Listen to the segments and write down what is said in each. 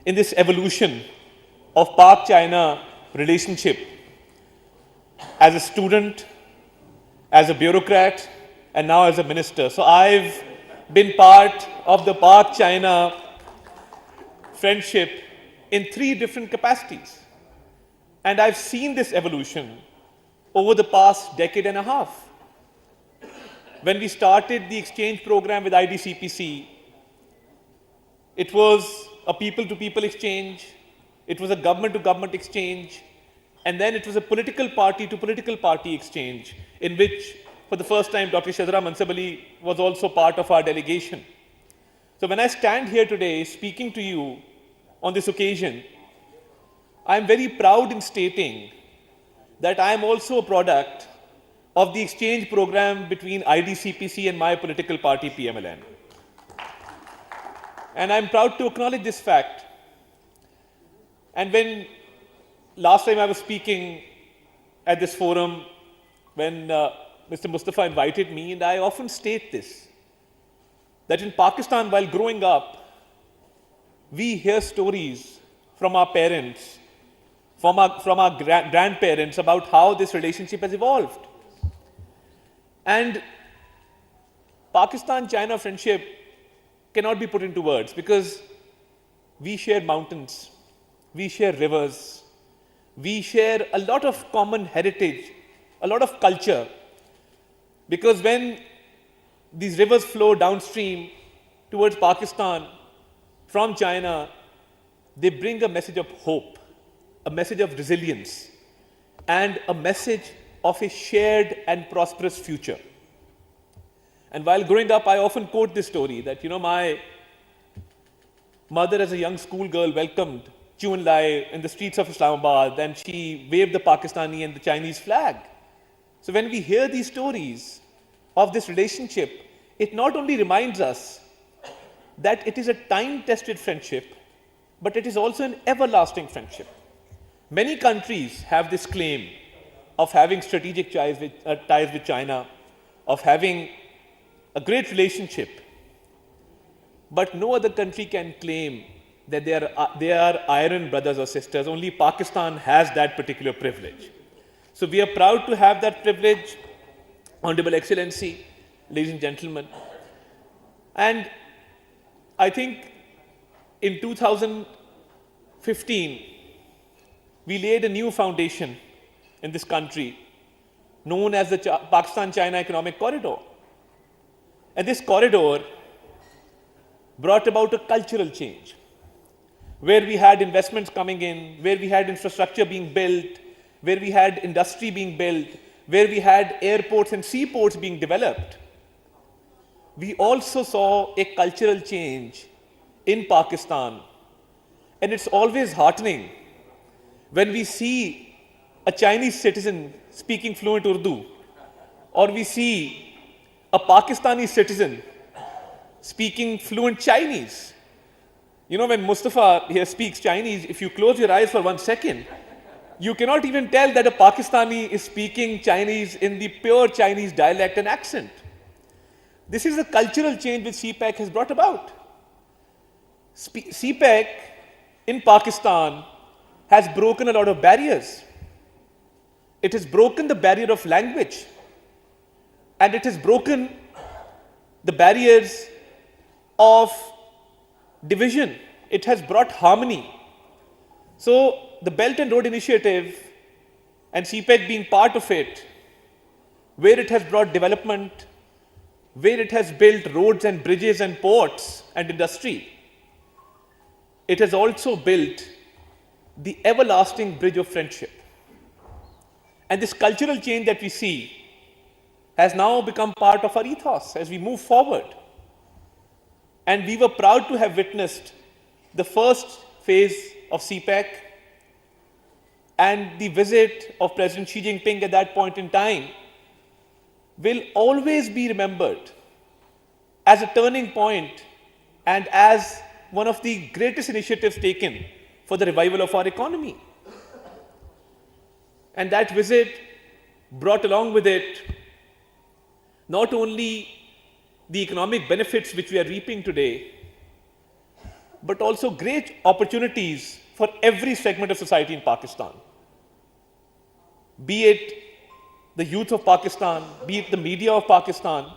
in this evolution of Pak-China relationship as a student, as a bureaucrat, and now as a minister. So I've been part of the Pak-China friendship in 3 different capacities. And I've seen this evolution over the past decade and a half. When we started the exchange program with IDCPC, it was a people-to-people exchange, it was a government-to-government exchange, and then it was a political party-to-political party exchange, in which, for the first time, Dr. Shazra Mansab Ali was also part of our delegation. So when I stand here today speaking to you on this occasion, I am very proud in stating that I am also a product of the exchange program between IDCPC and my political party, PMLN. And I'm proud to acknowledge this fact. And when last time I was speaking at this forum, when Mr. Mustafa invited me, and I often state this, that in Pakistan, while growing up, we hear stories from our parents, from our grandparents about how this relationship has evolved. And Pakistan-China friendship cannot be put into words, because we share mountains, we share rivers, we share a lot of common heritage, a lot of culture. Because when these rivers flow downstream towards Pakistan from China, they bring a message of hope, a message of resilience, and a message of a shared and prosperous future. And while growing up, I often quote this story that, my mother as a young schoolgirl welcomed Chu Enlai in the streets of Islamabad, and she waved the Pakistani and the Chinese flag. So when we hear these stories of this relationship, it not only reminds us that it is a time-tested friendship, but it is also an everlasting friendship. Many countries have this claim of having strategic ties with China, of having a great relationship, but no other country can claim that they are Iron brothers or sisters. Only Pakistan has that particular privilege. So we are proud to have that privilege, Honorable Excellency, ladies and gentlemen. And I think in 2015, we laid a new foundation in this country known as the Pakistan-China Economic Corridor. And this corridor brought about a cultural change, where we had investments coming in, where we had infrastructure being built, where we had industry being built, where we had airports and seaports being developed. We also saw a cultural change in Pakistan. And it's always heartening when we see a Chinese citizen speaking fluent Urdu, or we see a Pakistani citizen speaking fluent Chinese. When Mustafa here speaks Chinese, if you close your eyes for 1 second, you cannot even tell that a Pakistani is speaking Chinese in the pure Chinese dialect and accent. This is the cultural change which CPEC has brought about. CPEC in Pakistan has broken a lot of barriers. It has broken the barrier of language, and it has broken the barriers of division. It has brought harmony. So the Belt and Road Initiative, and CPEC being part of it, where it has brought development, where it has built roads and bridges and ports and industry, it has also built the everlasting bridge of friendship. And this cultural change that we see has now become part of our ethos as we move forward. And we were proud to have witnessed the first phase of CPEC, and the visit of President Xi Jinping at that point in time will always be remembered as a turning point and as one of the greatest initiatives taken for the revival of our economy. And that visit brought along with it not only the economic benefits which we are reaping today, but also great opportunities for every segment of society in Pakistan. Be it the youth of Pakistan, be it the media of Pakistan,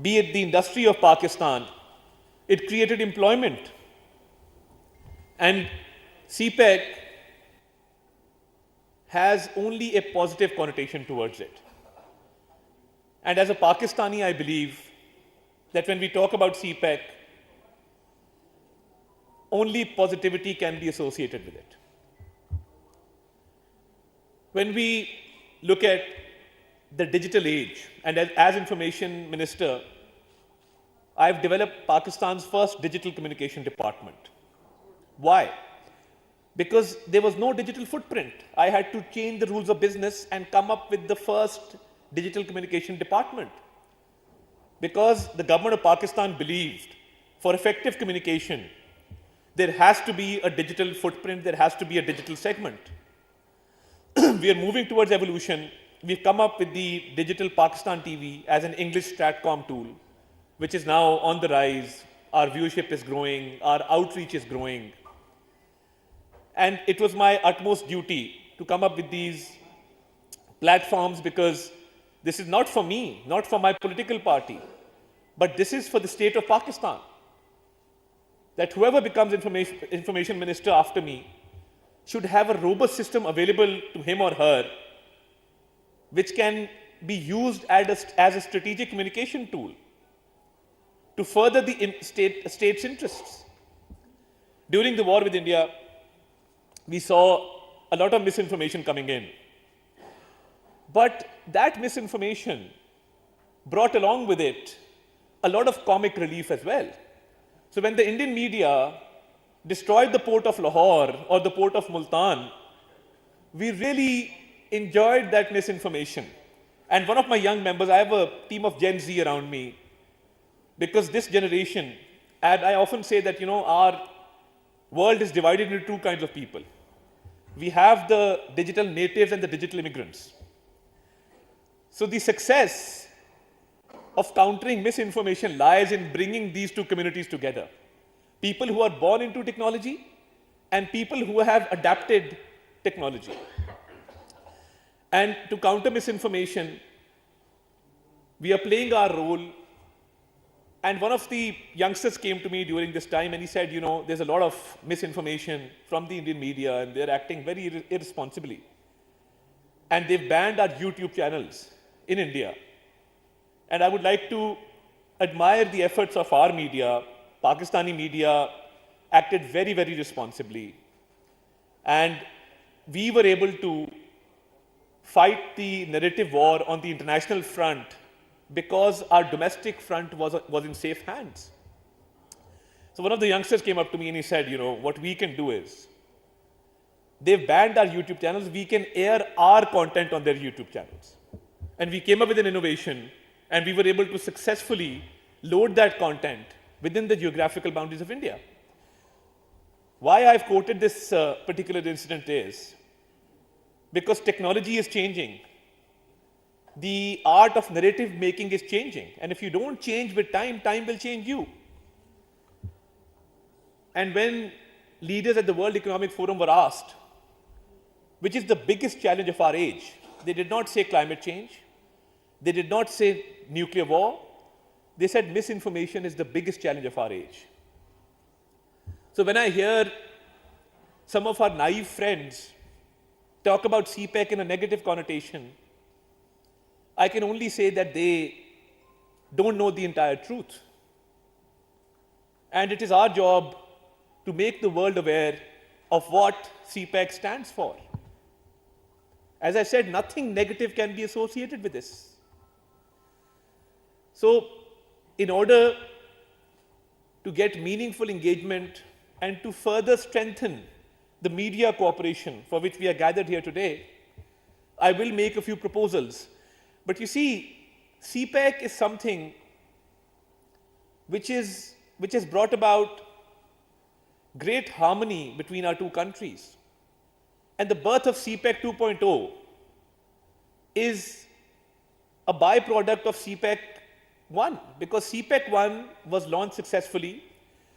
be it the industry of Pakistan. It created employment. And CPEC has only a positive connotation towards it. And as a Pakistani, I believe that when we talk about CPEC, only positivity can be associated with it. When we look at the digital age, and as information minister, I've developed Pakistan's first digital communication department. Why? Because there was no digital footprint. I had to change the rules of business and come up with the first digital communication department. Because the government of Pakistan believed for effective communication, there has to be a digital footprint, there has to be a digital segment. We are moving towards evolution. We've come up with the Digital Pakistan TV as an English Stratcom tool, which is now on the rise. Our viewership is growing, our outreach is growing. And it was my utmost duty to come up with these platforms, because this is not for me, not for my political party, but this is for the state of Pakistan. That whoever becomes information minister after me should have a robust system available to him or her, which can be used as a strategic communication tool to further the state's interests. During the war with India, we saw a lot of misinformation coming in. But that misinformation brought along with it a lot of comic relief as well. So when the Indian media destroyed the port of Lahore or the port of Multan, we really enjoyed that misinformation. And one of my young members, I have a team of Gen Z around me, because this generation, and I often say that, our world is divided into two kinds of people. We have the digital natives and the digital immigrants. So the success of countering misinformation lies in bringing these two communities together. People who are born into technology and people who have adapted technology. And to counter misinformation, we are playing our role. And one of the youngsters came to me during this time and he said, there's a lot of misinformation from the Indian media and they're acting very irresponsibly. And they've banned our YouTube channels in India. And I would like to admire the efforts of our media. Pakistani media acted very, very responsibly. And we were able to fight the narrative war on the international front because our domestic front was in safe hands. So one of the youngsters came up to me and he said, what we can do is, they've banned our YouTube channels, we can air our content on their YouTube channels. And we came up with an innovation and we were able to successfully load that content within the geographical boundaries of India. Why I've quoted this particular incident is because technology is changing. The art of narrative making is changing. And if you don't change with time, time will change you. And when leaders at the World Economic Forum were asked, which is the biggest challenge of our age, they did not say climate change. They did not say nuclear war. They said misinformation is the biggest challenge of our age. So when I hear some of our naive friends talk about CPEC in a negative connotation, I can only say that they don't know the entire truth. And it is our job to make the world aware of what CPEC stands for. As I said, nothing negative can be associated with this. So, in order to get meaningful engagement and to further strengthen the media cooperation for which we are gathered here today, I will make a few proposals. But you see, CPEC is something which has brought about great harmony between our two countries. And the birth of CPEC 2.0 is a byproduct of CPEC 1, because CPEC 1 was launched successfully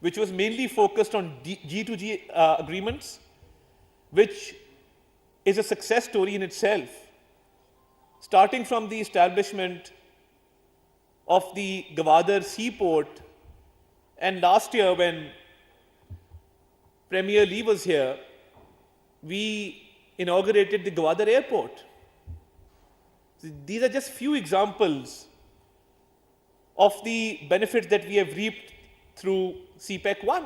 which was mainly focused on G2G agreements, which is a success story in itself, starting from the establishment of the Gwadar seaport, and last year when Premier Lee was here, we inaugurated the Gwadar airport. So these are just few examples of the benefits that we have reaped through CPEC 1.